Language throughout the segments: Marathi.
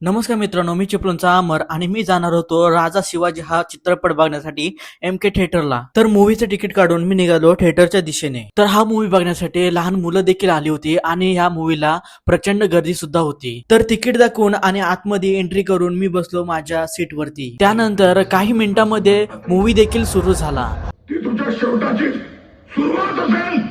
नमस्कार मित्रांनो, मी चिपळूणचा अमर आणि मी जाणार होतो राजा शिवाजी हा चित्रपट बघण्यासाठी MK थिएटरला. तर मूवीचं तिकीट काढून मी निघालो थिएटरच्या दिशेने. तर हा मूवी बघण्यासाठी लहान मुलं देखील आली होती आणि ह्या मूवीला प्रचंड गर्दी सुद्धा होती. तर तिकीट दाखवून आणि आतमध्ये एंट्री करून मी बसलो माझ्या सीटवरती. त्यानंतर काही मिनिटांमध्ये मूवी देखील सुरू झाला. ती तुझ्या शेवटाची सुरुवात असेल.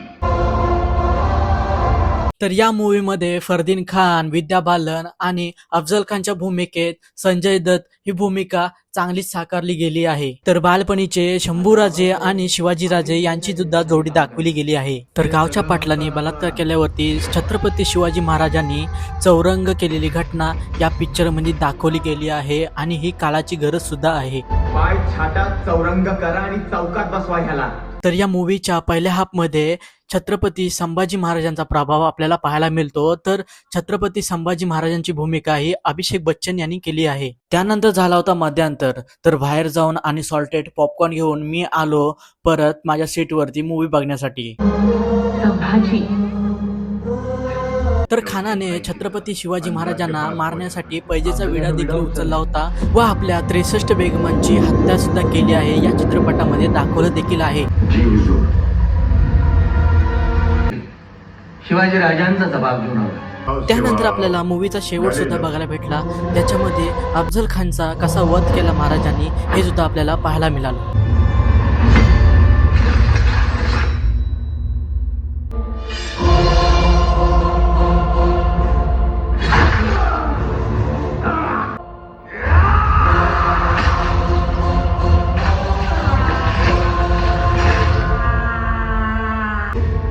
तर या मूवीमध्ये फरदीन खान, विद्या बालन आणि अफजल खानच्या भूमिकेत संजय दत्त ही भूमिका चांगलीच साकारली गेली आहे. तर बालपणीचे शंभूराजे आणि शिवाजीराजे यांची सुद्धा जोडी दाखवली गेली आहे. तर गावच्या पाटलांनी बलात्कार केल्यावरती छत्रपती शिवाजी महाराजांनी चौरंग केलेली घटना या पिक्चर मध्ये दाखवली गेली आहे आणि ही काळाची गरज सुद्धा आहे. पाय छाटात चौरंग करा आणि चौकात बसवा ह्याला. तर या मूवीच्या पहिल्या हाफमध्ये छत्रपती संभाजी महाराजांचा प्रभाव आपल्याला पाहायला मिळतो. तर छत्रपती संभाजी महाराजांची भूमिका ही अभिषेक बच्चन यांनी केली आहे. त्यानंतर झाला होता मध्यांतर. तर बाहेर जाऊन आणि सॉल्टेड पॉपकॉर्न घेऊन मी आलो परत माझ्या सीटवरती मूवी बघण्यासाठी. संभाजी तर खानाने छत्रपती शिवाजी महाराजांना मारण्यासाठी पैजेचा विडा देखील उचलला होता व आपल्या 63 बेगमांची हत्या सुद्धा केली आहे. या चित्रपटामध्ये दाखवलं देखील आहे. जीव जोड. शिवाजी राजांचा जबाब घेऊन आलो. त्यानंतर आपल्याला मूवीचा शेवट सुद्धा बघायला भेटला. त्याच्यामध्ये अफजल खानचा कसा वध केला महाराजांनी हे सुद्धा आपल्याला पाहायला मिळालं.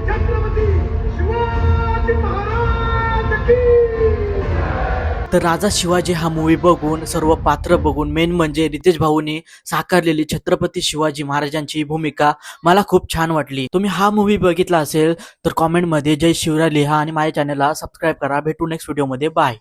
छत्रपती शिवाजी महाराज की. तर राजा शिवाजी हा मूवी बघून सर्व पात्र बघून मेन म्हणजे रितेश भाऊने साकारलेली छत्रपती शिवाजी महाराजांची भूमिका मला खूप छान वाटली. तुम्ही हा मूवी बघितला असेल तर कॉमेंटमध्ये जय शिवराय लिहा आणि माझ्या चॅनलला सबस्क्राईब करा. भेटू नेक्स्ट व्हिडिओमध्ये. बाय.